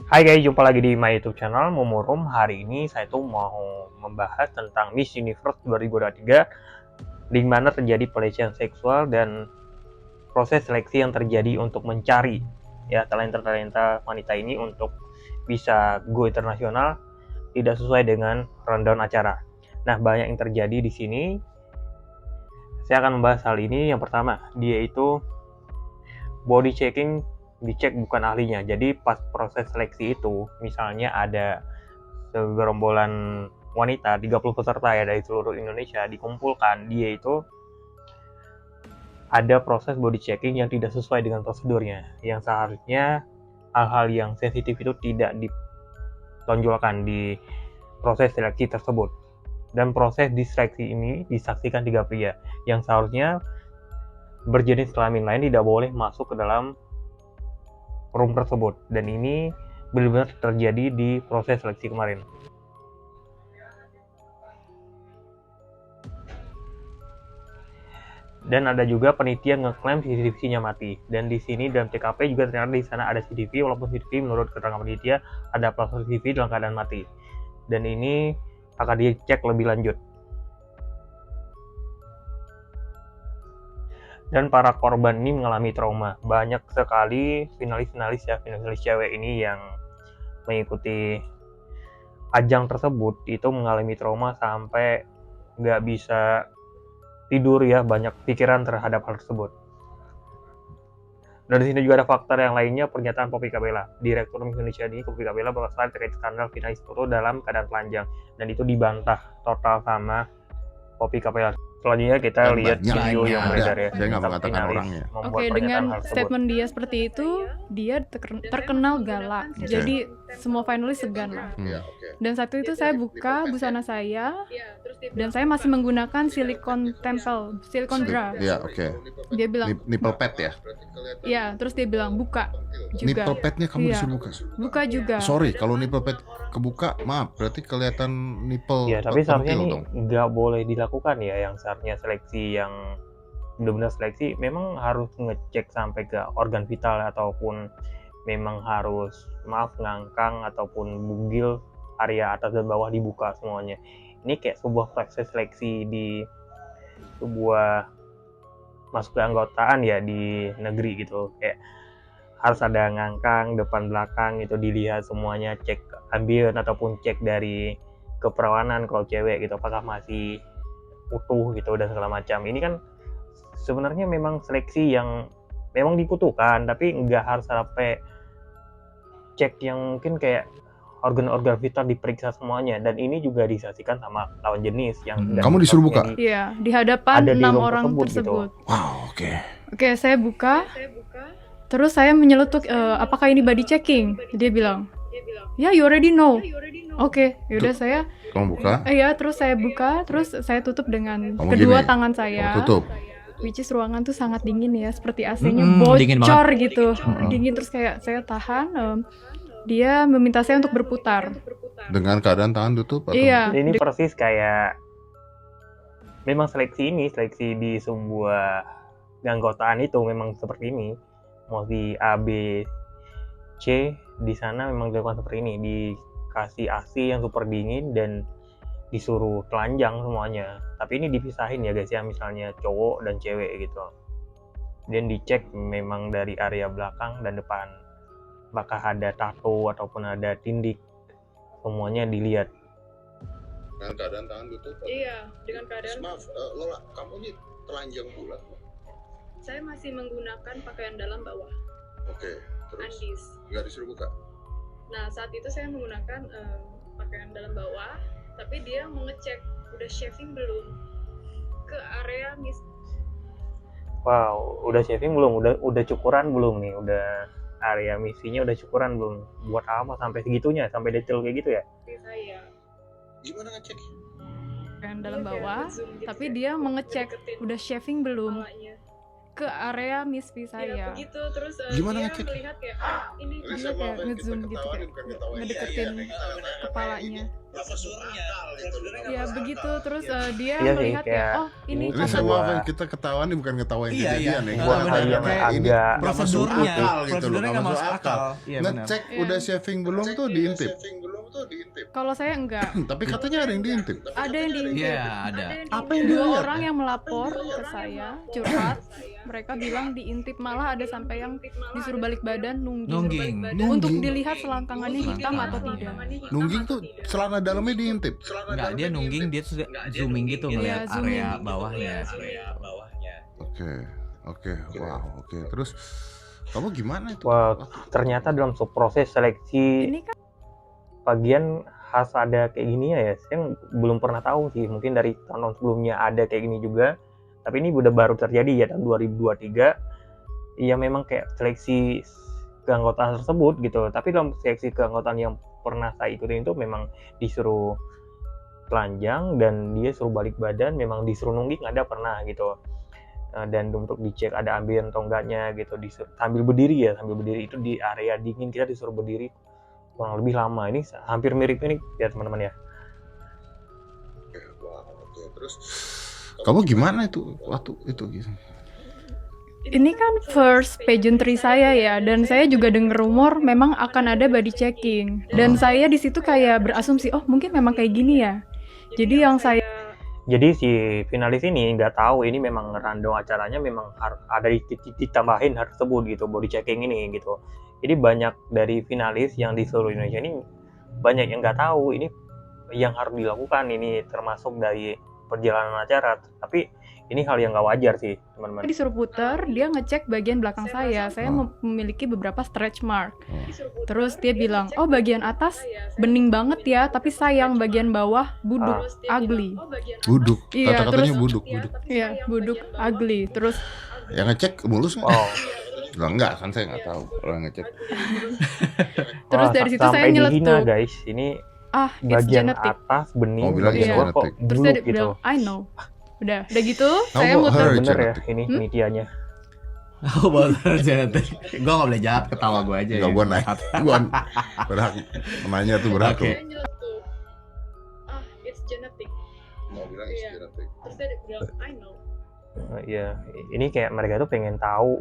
Hai guys, jumpa lagi di my YouTube channel Mumurum. Hari ini saya tuh mau membahas tentang Miss Universe 2023, di mana terjadi pelecehan seksual dan proses seleksi yang terjadi untuk mencari ya talenta-talenta wanita ini untuk bisa go internasional tidak sesuai dengan rundown acara. Nah, banyak yang terjadi di sini. Saya akan membahas hal ini. Yang pertama, dia itu body checking, dicek bukan ahlinya. Jadi pas proses seleksi itu, misalnya ada segerombolan wanita 30 peserta ya dari seluruh Indonesia dikumpulkan, dia itu ada proses body checking yang tidak sesuai dengan prosedurnya, yang seharusnya hal-hal yang sensitif itu tidak ditonjolkan di proses seleksi tersebut. Dan proses diseleksi ini disaksikan 3 pria yang seharusnya berjenis kelamin lain tidak boleh masuk ke dalam room tersebut, dan ini benar-benar terjadi di proses seleksi kemarin. Dan ada juga penitia ngeklaim CCTV-nya mati, dan di sini dalam TKP juga ternyata di sana ada CCTV, walaupun CCTV menurut keterangan penitia ada plasma CCTV dalam keadaan mati, dan ini akan dicek lebih lanjut. Dan para korban ini mengalami trauma. Banyak sekali finalis cewek ini yang mengikuti ajang tersebut itu mengalami trauma sampai nggak bisa tidur ya, banyak pikiran terhadap hal tersebut. Dan di sini juga ada faktor yang lainnya, pernyataan Poppy Capella. Direktur Miss Indonesia ini, Poppy Capella, berkesan terkait skandal finalis foto dalam keadaan telanjang, dan itu dibantah total sama Poppy Capella. Selanjutnya kita lihat video yang beredar ya. Saya nggak mengatakan orangnya. Oke, dengan statement dia seperti itu, dia terkenal galak. Jadi semua finalis segan lah. Dan saat itu saya buka busana saya, dan saya masih menggunakan silikon tempel, silikon bra. Iya, oke. Dia bilang Nipple pad ya? Iya, terus dia bilang buka juga. Nipple padnya kamu Iya. disuruh buka? Buka juga. Sorry, kalau nipple pad kebuka, maaf, berarti kelihatan nipple. Ya, tapi seharusnya ini dong. nggak boleh dilakukan ya, yang seharusnya seleksi yang benar-benar seleksi memang harus ngecek sampai ke organ vital, ataupun memang harus ngangkang ataupun bugil area atas dan bawah dibuka semuanya. Ini kayak sebuah proses seleksi di sebuah masuk ke anggotaan ya di negeri gitu, kayak harus ada ngangkang depan belakang itu dilihat semuanya, cek ambien ataupun cek dari keperawanan kalau cewek gitu apakah masih utuh gitu dan segala macam. Ini kan sebenarnya memang seleksi yang memang dibutuhkan, tapi nggak harus sampai cek yang mungkin kayak organ-organ vital diperiksa semuanya, dan ini juga disaksikan sama lawan jenis yang Kamu disuruh buka? Iya, di hadapan 6 orang tersebut. Gitu. Wow, oke. Oke, saya buka. Terus saya menyeletuk, apakah ini body checking? Dia bilang, ya, you already know. Oke, yaudah saya. Kamu buka? Iya, terus saya buka, terus saya tutup dengan Kamu kedua gini, tangan saya. Kamu tutup. Which is ruangan tuh sangat dingin ya, seperti AC-nya dingin bocor banget. gitu. Dingin, terus kayak saya tahan. Dia meminta saya untuk berputar. Dengan keadaan tangan tutup? Atau? Iya. Ini persis kayak memang seleksi di sebuah keanggotaan itu memang seperti ini. Mau di A, B, C, di sana memang dilakukan seperti ini. Dikasih AC yang super dingin dan disuruh telanjang semuanya. Tapi ini dipisahin ya guys ya, misalnya cowok dan cewek gitu. Dan dicek memang dari area belakang dan depan. Apakah ada tato ataupun ada tindik, semuanya dilihat. Dengan keadaan tangan tutup? Iya, dengan keadaan. Maaf, Lola, kamu ini telanjang pula? Saya masih menggunakan pakaian dalam bawah. Oke, terus? Andis. Nggak disuruh buka? Nah, saat itu saya menggunakan pakaian dalam bawah, tapi dia mengecek udah shaving belum ke area Wow, udah shaving belum? Udah cukuran belum nih? Udah area misinya udah cukuran belum? Buat apa sampai segitunya, sampai detail kayak gitu ya? saya. Gimana ngecek? Pakaian dalam bawah, tapi dia mengecek udah shaving belum ke area Miss V saya. Begitu terus Gimana dia ngecek? melihat kayak ini Dia kayak ngezoom gitu, kayak ngedeketin kepalanya. Ya begitu, terus dia Iya sih, melihat ya, kayak oh ini ini Ini kamu. saya sebuah- maaf ya, kita ketahuan nih bukan ketawain Iya, kejadian iya. ya. Buat Benar, hal yang kayak ini agak nggak masuk prosedurnya, akal gitu loh, prosedurnya nggak nggak masuk masuk akal. Iya benar. Ngecek Iya. udah shaving belum tuh diintip. Kalau saya enggak, Tapi katanya ada yang diintip. ada yang diintip. Iya, ada. Apa yang Dua dilihat? orang yang melapor ke saya curhat, mereka bilang diintip, malah ada sampai yang disuruh balik badan nungging. Untuk dilihat selangkangannya hitam atau tidak. Nungging tuh celana dalamnya diintip. Enggak, dia nungging, dia tuh zooming gitu ngeliat Iya, zooming. area bawahnya. Oke, oke, wow, oke. Terus kamu gimana itu? Wah, ternyata dalam proses seleksi Ini kan bagian khas ada kayak gini ya. Saya belum pernah tahu sih, mungkin dari tahun sebelumnya ada kayak gini juga, tapi ini udah baru terjadi ya tahun 2023. Iya, memang kayak seleksi keanggotaan tersebut gitu. Tapi dalam seleksi keanggotaan yang pernah saya ikutin itu memang disuruh telanjang dan dia suruh balik badan, memang disuruh nungging ada pernah gitu. Dan untuk dicek ada ambeien atau enggaknya gitu, sambil berdiri itu di area dingin, kita disuruh berdiri kurang lebih lama. Ini hampir mirip ini ya teman-teman ya. Oke, terus kamu gimana itu waktu itu gitu? ini kan first pageantry saya ya, dan saya juga dengar rumor memang akan ada body checking, dan saya di situ kayak berasumsi, oh mungkin memang kayak gini ya. Jadi si finalis ini nggak tahu ini memang random acaranya, memang ada ditambahin hal tersebut gitu, body checking ini gitu. Jadi banyak dari finalis yang di seluruh Indonesia ini banyak yang nggak tahu ini yang harus dilakukan, ini termasuk dari perjalanan acara. Tapi ini hal yang nggak wajar sih teman-teman. disuruh putar, dia ngecek bagian belakang saya memiliki beberapa stretch mark. Terus dia bilang, oh bagian atas bening banget ya, tapi sayang bagian bawah buduk, ugly. Buduk, Iya, kata-katanya terus- buduk. Iya, buduk, ugly. Terus Yang ngecek mulus nggak? Oh, Lah enggak, kan saya nggak tahu kalau yang ngecek. Terus wah, dari situ sampai saya dihina, nyeletuk. guys. Ini it's bagian genetic. atas bening, Oh, bilang bagian it's bawah kok genetic. Terus dia buluk gitu. bilang, I know. Udah gitu, saya How about muter. her? Bener ya genetic. ini penelitiannya. Oh, bener genetik. Gue gak boleh jawab, ketawa gue aja. Enggak, ya. gua naik. Gua berhak nanya tuh berhak. Oke. Saya nyeletuk, it's genetic. Mau bilang Iya. Terus dia bilang, I know. Ya, ini kayak mereka tuh pengen tahu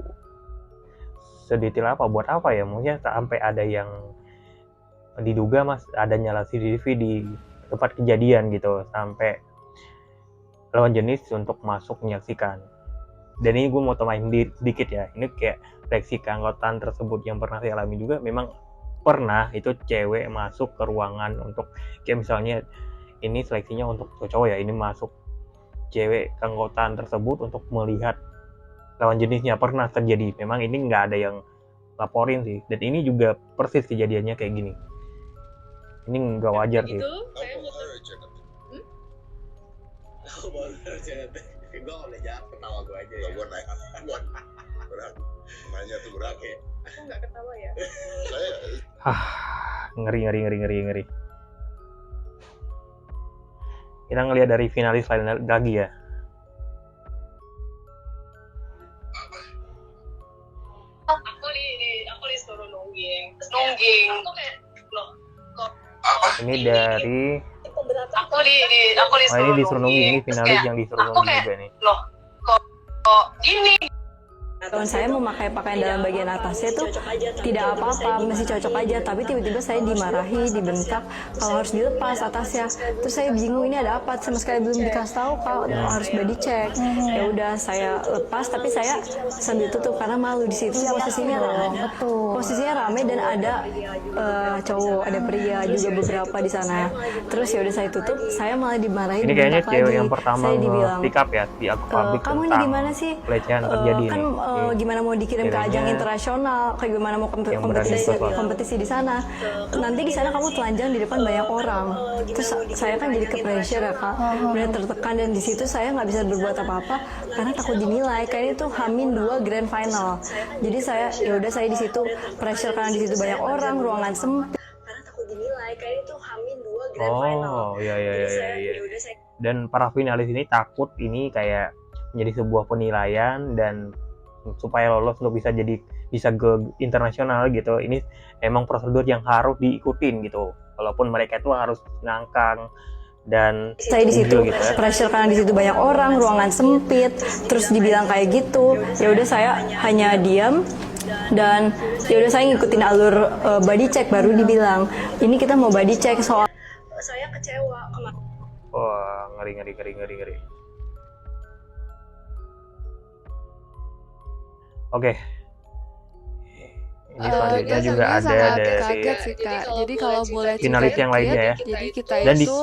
sedetail apa, buat apa ya? Mungkin sampai ada yang diduga mas ada nyala CCTV di tempat kejadian gitu, sampai lawan jenis untuk masuk menyaksikan. Dan ini gue mau tambahin sedikit ya, ini kayak seleksi keanggotaan tersebut yang pernah saya alami juga, memang pernah itu cewek masuk ke ruangan untuk kayak misalnya ini seleksinya untuk cowok ya, ini masuk cewek keanggotaan tersebut untuk melihat lawan jenisnya, pernah terjadi. Memang ini nggak ada yang laporin sih, dan ini juga persis kejadiannya kayak gini. Ini nggak wajar sih. Itu saya muter. Gue gak boleh jawab, ketawa gue aja ya. Gua naik. Berhak nanya tuh berhak. Aku nggak ketawa ya. Ngeri. Kita ngelihat dari finalis lain lagi ya. Aku disuruh nungging. Aku kayak, loh, Ini dari aku ini disuruh nungging, ini finalis yang disuruh nungging juga nih. Teman saya memakai pakaian dalam bagian atasnya tuh tidak apa-apa, masih cocok aja. Tapi tiba-tiba saya dimarahi, dibentak kalau harus dilepas atasnya. Terus saya bingung ini ada apa? Sama sekali belum dikasih tahu kalau harus body check. Ya udah saya lepas, tapi saya sambil tutup karena malu di situ posisinya rame dan ada cowok, ada pria juga beberapa di sana. Terus ya udah saya tutup, saya malah dimarahi. Ini kayaknya dibentak cewek lagi. yang pertama Saya dibilang, pick up ya di akun publik kamu ini tentang gimana sih? pelecehan terjadi Kan nih. gimana mau dikirim ke ajang Ceweknya internasional, kayak gimana mau yang berani ikut, kompetisi di sana. Nanti di sana kamu telanjang di depan banyak orang. Terus saya kan jadi ke pressure ya kak, benar tertekan, dan di situ saya nggak bisa berbuat apa-apa karena takut dinilai. Kayaknya itu H-2 grand final. Jadi saya ya udah saya di situ pressure karena di situ banyak orang, ruangan sempit. Karena takut dinilai, kayaknya itu H-2 grand final. Oh, iya. Ya udah saya Dan para finalis ini takut ini kayak menjadi sebuah penilaian dan supaya lolos untuk bisa ke internasional gitu. Ini emang prosedur yang harus diikutin gitu, walaupun mereka itu harus ngangkang dan Saya di situ gitu ya. pressure karena di situ banyak orang, ruangan sempit, terus dibilang kayak gitu. Ya udah saya hanya diam dan ya udah saya ngikutin alur body check, baru dibilang ini kita mau body check soal saya kecewa kemarin. Wah, ngeri. Oke. Ini selanjutnya juga ada sangat dari kaget sih Kak. Jadi kalau boleh finalis cerita yang lainnya ya. jadi kita Dan di itu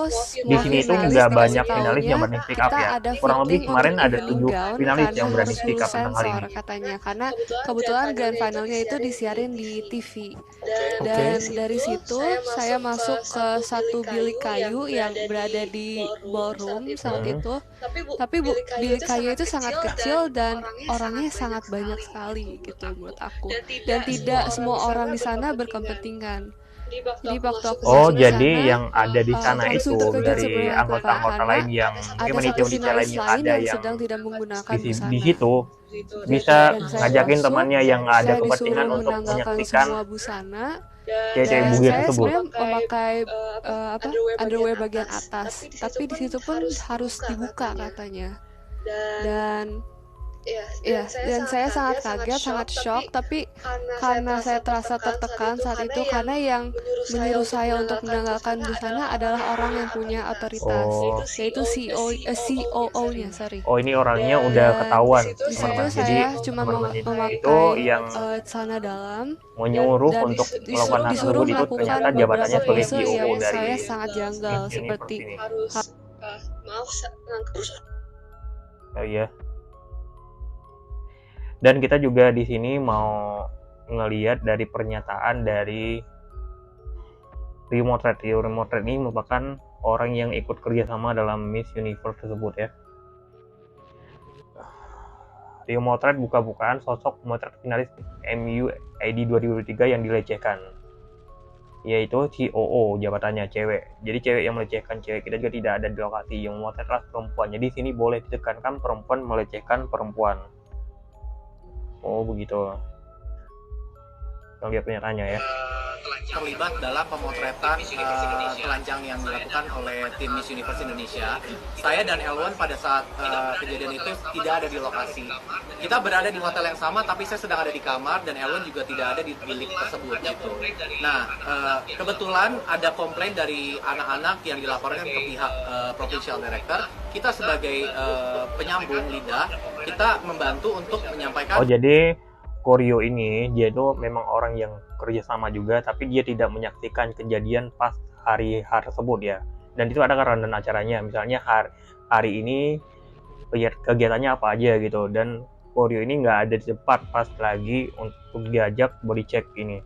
di sini itu juga banyak finalis yang berani speak up kita ya. ada Kurang lebih fitting kemarin untuk ada 7 gown finalis karena yang berani harus speak up lulus tentang hal sensor ini. katanya. Karena kebetulan grand finalnya itu disiarin di TV. Dan dari situ saya masuk ke satu bilik kayu yang berada di ballroom saat itu. Tapi bilik kayu itu sangat kecil dan orangnya sangat banyak sekali gitu menurut aku. Dan tidak semua orang di sana berkepentingan. Jadi waktu aku Oh, masuk jadi sana, yang ada di sana langsung itu terkejut dari sebenarnya aku, Kak, anggota-anggota karena lain yang mungkin ada satu panitia lain finalis yang lain ada yang yang sedang tidak menggunakan di busana. situ bisa Dan saya ngajakin masuk, temannya yang nggak ada saya kepentingan disuruh untuk menanggalkan menyaksikan semua busana cewek dan bugil saya tersebut. sebenarnya memakai underwear bagian atas, tapi di situ pun harus dibuka katanya. Dan dan saya sangat kaget, sangat shock, tapi karena saya terasa tertekan saat itu karena yang menyuruh saya untuk menanggalkan busana adalah orang yang punya otoritas, Oh. yaitu COO-nya, sorry. Oh, ini orangnya udah Dan ketahuan, di situ teman-teman. Jadi saya cuma teman-teman itu memakai yang celana dalam menyuruh dan untuk melakukan hal disuruh tersebut itu melakukan ternyata beberapa jabatannya sebagai pose CEO yang dari saya sangat janggal Miss seperti Universe ini. Oh iya. Dan kita juga di sini mau ngelihat dari pernyataan dari Rio Motret. Rio Motret ini merupakan orang yang ikut kerjasama dalam Miss Universe tersebut ya. Rio Motret buka-bukaan sosok motret finalis MU ID 2023 yang dilecehkan, yaitu COO, jabatannya cewek. Jadi cewek yang melecehkan cewek, kita juga tidak ada di lokasi. Yang memotretlah perempuan. Jadi sini boleh ditekankan perempuan melecehkan perempuan. Oh begitu. Kita lihat pernyataannya ya. Terlibat dalam pemotretan telanjang yang dilakukan oleh tim Miss Universe Indonesia. Saya dan Elwan pada saat kejadian itu tidak ada di lokasi. Kita berada di hotel yang sama, tapi saya sedang ada di kamar dan Elwan juga tidak ada di bilik tersebut gitu. Nah, kebetulan ada komplain dari anak-anak yang dilaporkan ke pihak Provincial Director. Kita sebagai penyambung lidah, kita membantu untuk menyampaikan. Oh jadi Koryo ini dia itu memang orang yang kerja sama juga, tapi dia tidak menyaksikan kejadian pas hari tersebut ya. Dan itu ada rundown acaranya, misalnya hari ini kegiatannya apa aja gitu. Dan Koryo ini nggak ada di tempat pas lagi untuk diajak body check ini.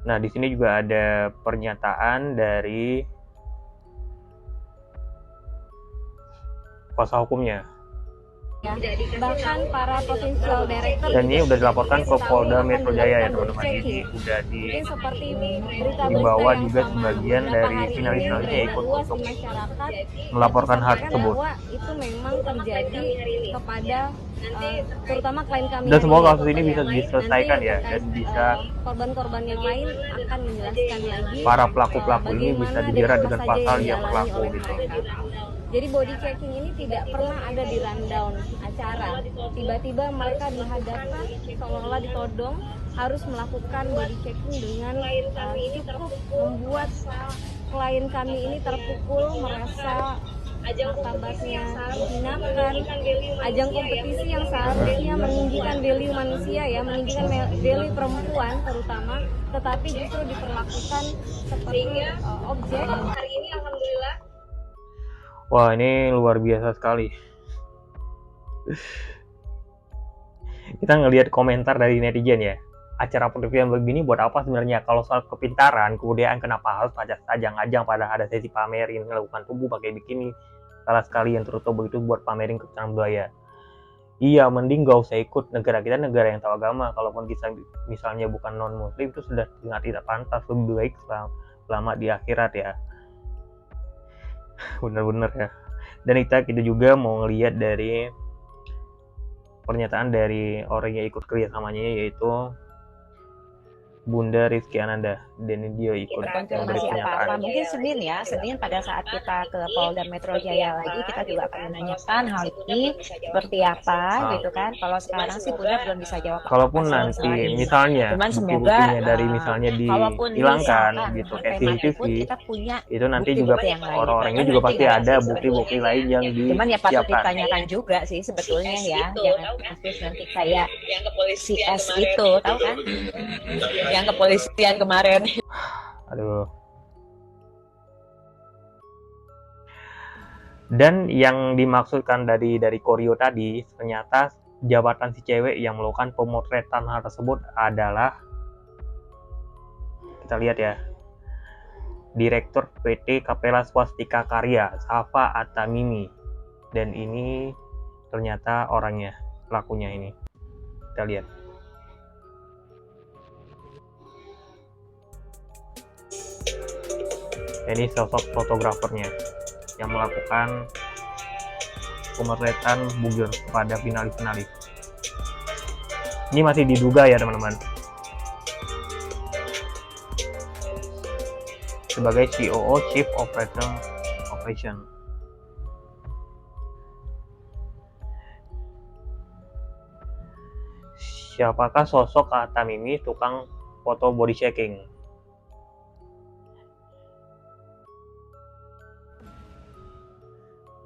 Nah di sini juga ada pernyataan dari kuasa hukumnya. Bahkan para provincial director dan ini udah dilaporkan ke Polda Metro Jaya ya teman-teman. Ini udah dibawa juga sebagian dari finalis-finalisnya ikut untuk melaporkan hal tersebut. Itu memang terjadi kepada terutama klien kami. Dan semoga kasus ini bisa diselesaikan ya, dan bisa korban-korban yang lain akan menjelaskan lagi. Para pelaku-pelaku ini bisa dijerat dengan pasal yang berlaku gitu. Jadi body checking ini tidak pernah ada di rundown acara. Tiba-tiba mereka dihadapkan seolah-olah ditodong harus melakukan body checking dengan cukup membuat klien kami ini terpukul, merasa martabatnya dihinakan. Ajang kompetisi yang seharusnya meninggikan value manusia ya, meninggikan value perempuan terutama, tetapi justru diperlakukan seperti objek. Hari ini alhamdulillah. Wah ini luar biasa sekali. Kita ngelihat komentar dari netizen ya. Acara penelitian begini buat apa sebenarnya? Kalau soal kepintaran, kebudayaan, kenapa harus pada ajang-ajang pada ada sesi pamerin, melakukan tubuh pakai bikini, salah sekali yang tertutup begitu buat pamerin kekayaan budaya. Iya, mending gak usah ikut. Negara kita negara yang tahu agama. Kalaupun kita misalnya bukan non muslim itu sudah tidak pantas, lebih baik selama di akhirat ya. Bener-bener ya. Dan kita juga mau ngelihat dari pernyataan dari orang yang ikut kerjasamanya, yaitu Bunda Rizky Ananda, dan dia ikut memberi konfirmasi apa-apa. pernyataan. Mungkin Senin pada saat kita ke Polda Metro Jaya lagi, kita juga akan menanyakan hal ini seperti apa gitu kan. Kalau sekarang sih Bunda belum bisa jawab Kalaupun apa-apa nanti soal ini. misalnya Cuman semoga bukti-buktinya dari misalnya kalaupun dihilangkan misalkan gitu kayak sampai mati CCTV, pun kita punya itu nanti juga bukti-bukti yang lain. orang-orangnya Kan juga nanti pasti nggak ada sih bukti-bukti lain yang Cuman ya patut disiapkan. ditanyakan juga sih sebetulnya ya, jangan kasus nanti kayak CS itu, tahu kan? Yang kepolisian kemarin. Aduh. Dan yang dimaksudkan dari koreo tadi, ternyata jabatan si cewek yang melakukan pemotretan hal tersebut adalah, kita lihat ya, Direktur PT Kapela Swastika Karya, Safa Atamimi. Dan ini ternyata orangnya, pelakunya ini. Kita lihat. Ini sosok fotografernya yang melakukan pemotretan bugil kepada finalis-finalis. Ini masih diduga ya teman-teman. Sebagai COO Chief Operation. Siapakah sosok Atamimi, tukang foto body checking?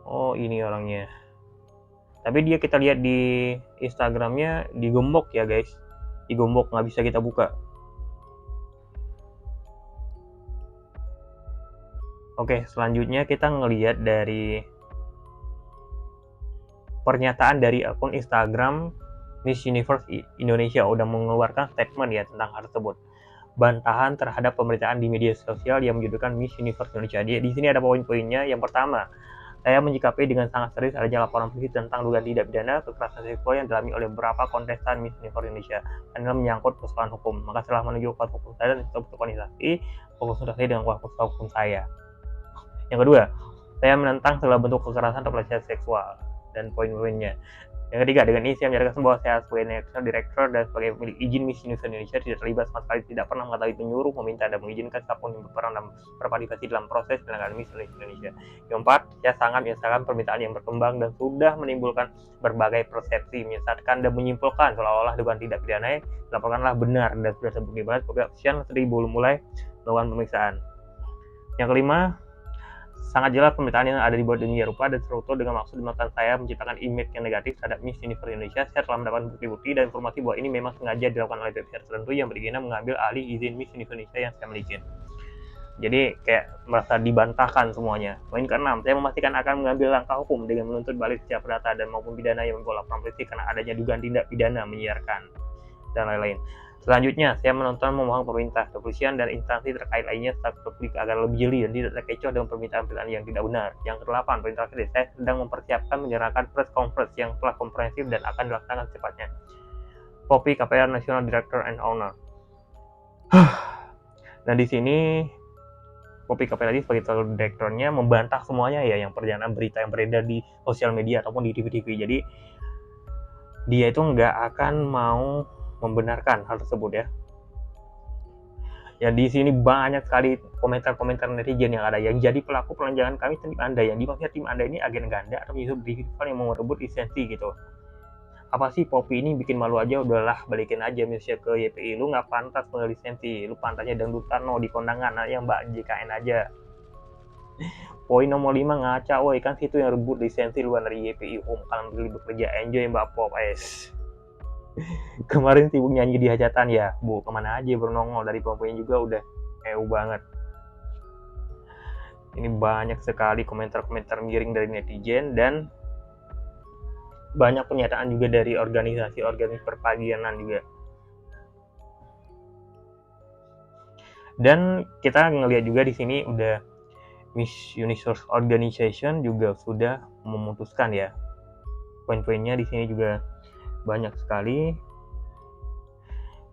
Oh, ini orangnya. Tapi dia kita lihat di Instagramnya digembok ya guys. Digembok, nggak bisa kita buka. Oke, selanjutnya kita ngelihat dari pernyataan dari akun Instagram Miss Universe Indonesia udah mengeluarkan statement ya tentang hal tersebut. Bantahan terhadap pemberitaan di media sosial yang menjudulkan Miss Universe Indonesia. Di sini ada poin-poinnya. Yang pertama, saya menyikapi dengan sangat serius adanya laporan polisi tentang dugaan tindak pidana kekerasan seksual yang dialami oleh beberapa kontestan Miss Universe Indonesia karena menyangkut persoalan hukum. Maka setelah menuju kuasa hukum saya dan berkoordinasi, konsultasi dengan kuasa hukum saya. Yang kedua, saya menentang segala bentuk kekerasan atau pelecehan seksual dan poin-poinnya. Yang ketiga, dengan ini saya menyatakan bahwa saya sebagai national director dan sebagai pemilik izin Miss Universe Indonesia tidak terlibat sama sekali, tidak pernah mengetahui, menyuruh, meminta, dan mengizinkan siapapun yang berperan dan berpartisipasi dalam proses penyelenggaraan Miss Universe Indonesia. Yang keempat, saya sangat menyesalkan permintaan yang berkembang dan sudah menimbulkan berbagai persepsi, menyesatkan dan menyimpulkan seolah-olah dugaan tindak pidana dilaporkanlah benar dan sudah terbukti banget sebagai kepolisian sendiri belum mulai melakukan pemeriksaan. Yang kelima, sangat jelas pemberitaan yang ada di bawah dunia rupa dan tertutup dengan maksud menekan saya menciptakan image yang negatif terhadap Miss Universe Indonesia. Saya telah mendapatkan bukti-bukti dan informasi bahwa ini memang sengaja dilakukan oleh website tertentu yang berguna mengambil alih izin Miss Universe Indonesia yang saya miliki. Jadi kayak merasa dibantahkan semuanya. Poin ke-6, saya memastikan akan mengambil langkah hukum dengan menuntut balik setiap perdata dan maupun pidana yang membawa laporan polisi karena adanya dugaan tindak pidana menyiarkan dan lain-lain. Selanjutnya, saya memohon pemerintah, kepolisian, dan instansi terkait lainnya serta publik agar lebih jeli dan tidak terkecoh dengan permintaan-permintaan yang tidak benar. Yang ke-8, perintah saya sedang mempersiapkan menyelenggarakan press conference yang telah komprehensif dan akan dilaksanakan secepatnya. Poppy KPR National Director and Owner. Nah di sini Poppy KPR tadi sebagai direkturnya membantah semuanya ya yang perjalanan berita yang beredar di sosial media ataupun di TV-TV. Jadi dia itu nggak akan mau membenarkan hal tersebut ya. Ya di sini banyak sekali komentar-komentar netizen yang ada yang jadi pelaku pelanjangan kami tim Anda, yang dimaksudnya tim Anda ini agen ganda atau Yusuf Digital yang mau merebut lisensi gitu. Apa sih Poppy ini bikin malu aja, udahlah balikin aja misalnya ke YPI, lu nggak pantas punya lisensi, lu pantasnya dangdutan di kondangan yang Mbak JKN aja. Poin nomor 5 ngaca, woi kan situ yang rebut lisensi luar dari YPI Home, kalian beli bekerja enjoy Mbak Pop es. Kemarin sibuk nyanyi di hajatan ya, Bu, kemana aja bernongol dari poin juga udah banget. Ini banyak sekali komentar-komentar miring dari netizen dan banyak pernyataan juga dari organisasi perpagianan juga. Dan kita ngelihat juga di sini udah Miss Universe Organization juga sudah memutuskan ya. Poin-poinnya di sini juga banyak sekali.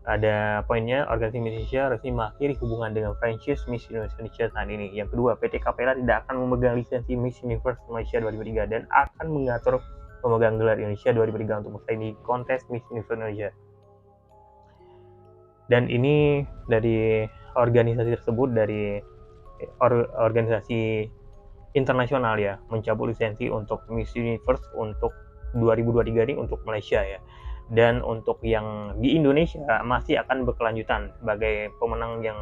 ada poinnya, organisasi Miss Indonesia resmi mengakhiri hubungan dengan franchise Miss Indonesia saat ini. Yang kedua, PT Capella tidak akan memegang lisensi Miss Universe Malaysia 2003 dan akan mengatur pemegang gelar Indonesia 2003 untuk bersaing di kontes Miss Universe Indonesia. Dan ini dari organisasi tersebut, dari organisasi internasional ya, mencabut lisensi untuk Miss Universe untuk 2023 ini untuk Malaysia ya. Dan untuk yang di Indonesia masih akan berkelanjutan sebagai pemenang yang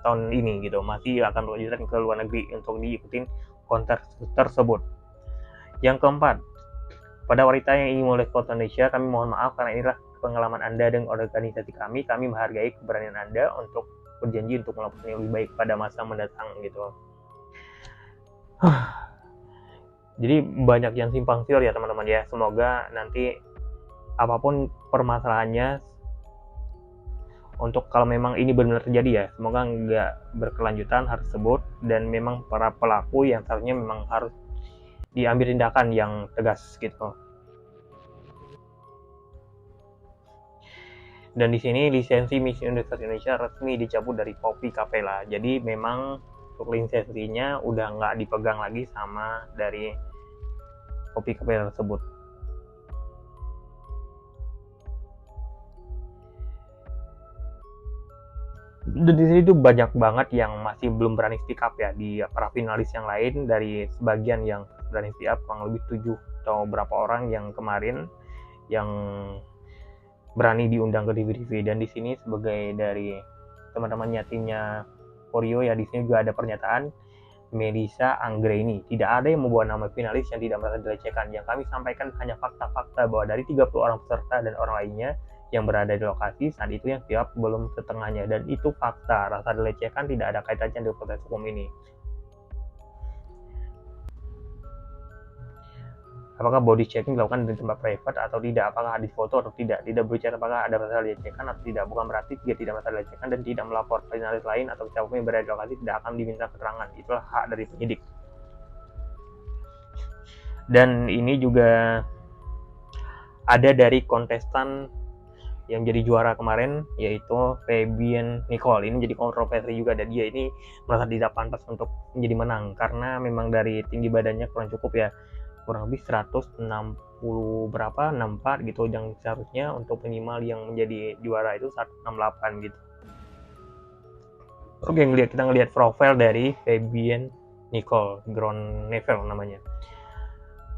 tahun ini gitu, masih akan berkelanjutan ke luar negeri untuk diikutin kontes tersebut. Yang keempat, pada wanita yang ingin mulai kota Indonesia, kami mohon maaf karena inilah pengalaman Anda dengan organisasi kami. Kami menghargai keberanian Anda untuk berjanji untuk melakukan yang lebih baik pada masa mendatang gitu. Jadi banyak yang simpang siur ya teman-teman ya. Semoga nanti apapun permasalahannya, untuk kalau memang ini benar-benar terjadi ya, semoga nggak berkelanjutan hal tersebut, dan memang para pelaku yang seharusnya memang harus diambil tindakan yang tegas gitu. Dan di sini lisensi Miss Universe Indonesia resmi dicabut dari Poppy Capella. Jadi memang untuk lisensinya udah nggak dipegang lagi sama dari Poppy Capella tersebut. Dan di sini tuh banyak banget yang masih belum berani speak up ya, di para finalis yang lain. Dari sebagian yang berani speak up, kurang lebih 7 atau berapa orang yang kemarin yang berani diundang ke TV. Dan di sini sebagai dari teman-temannya timnya Koryo ya, di sini juga ada pernyataan Melissa Anggraini, tidak ada yang membawa nama finalis yang tidak merasa dilecehkan. Yang kami sampaikan hanya fakta-fakta bahwa dari 30 orang peserta dan orang lainnya yang berada di lokasi saat itu yang siap belum setengahnya, dan itu fakta. Rasa dilecehkan tidak ada kaitannya dengan proses hukum ini. Apakah body checking dilakukan di tempat private atau tidak, apakah ada foto atau tidak berbicara apakah ada rasa dilecehkan atau tidak. Bukan berarti jika tidak merasa dilecehkan dan tidak melapor finalis lain atau siapapun yang berada di lokasi tidak akan diminta keterangan. Itulah hak dari penyidik. Dan ini juga ada dari kontestan yang jadi juara kemarin, yaitu Fabian Nicole. Ini jadi kontroversi juga, dan dia ini merasa tidak pantas untuk menjadi menang karena memang dari tinggi badannya kurang cukup ya, kurang lebih 160 berapa, 64 gitu, yang seharusnya untuk minimal yang menjadi juara itu 168 gitu. Oke, kita ngelihat profil dari Fabian Nicole Groenewald namanya.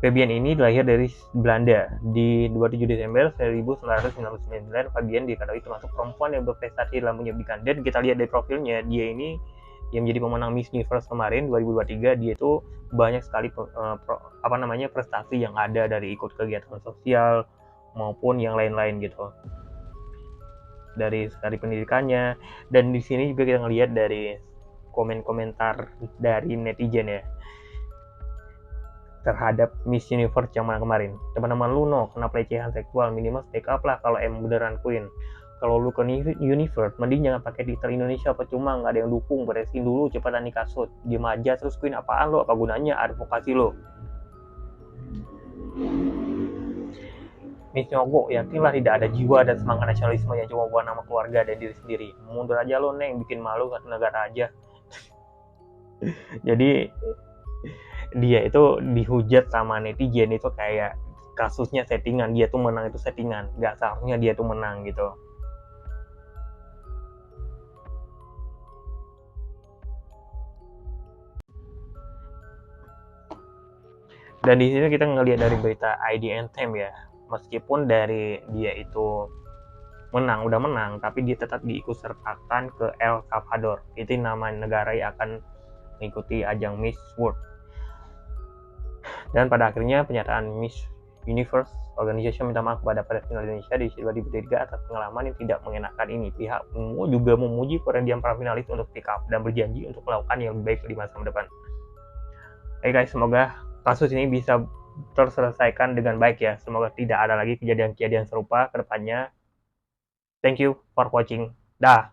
Fabian ini lahir dari Belanda di 27 Desember 1999. Fabian diketahui termasuk perempuan yang berprestasi dalam menyedihkan, dan kita lihat dari profilnya, dia ini yang menjadi pemenang Miss Universe kemarin 2023. Dia itu banyak sekali prestasi yang ada dari ikut kegiatan sosial maupun yang lain-lain gitu, dari pendidikannya. Dan di sini juga kita ngelihat dari komentar dari netizen ya terhadap Miss Universe yang mana kemarin. Teman-teman lu kena pelecehan seksual, minimal speak up lah kalau emang beneran queen. Kalau lu ke Universe, mending jangan pakai Twitter Indonesia, percuma nggak ada yang dukung. Beresin dulu cepetan nikah sud, diem aja terus queen apaan lo, apa gunanya advokasi lo. Miss Nyogo, yakinlah tidak ada jiwa dan semangat nasionalisme yang cuma buat nama keluarga dan diri sendiri. Mundur aja lo Neng, bikin malu satu negara aja. Jadi dia itu dihujat sama netizen itu kayak kasusnya settingan, dia tuh menang itu settingan, nggak seharusnya dia tuh menang gitu. Dan di sini kita ngelihat dari berita ID Anthem ya, meskipun dari dia itu udah menang, tapi dia tetap diikutsertakan ke El Salvador. Itu nama negara yang akan mengikuti ajang Miss World. Dan pada akhirnya pernyataan Miss Universe Organization minta maaf kepada para finalis Indonesia di 2023 atas pengalaman yang tidak mengenakan ini. Pihak juga memuji keberanian para finalis untuk speak up dan berjanji untuk melakukan yang lebih baik di masa depan. Oke guys, semoga kasus ini bisa terselesaikan dengan baik ya. Semoga tidak ada lagi kejadian-kejadian serupa ke depannya. Thank you for watching. Dah.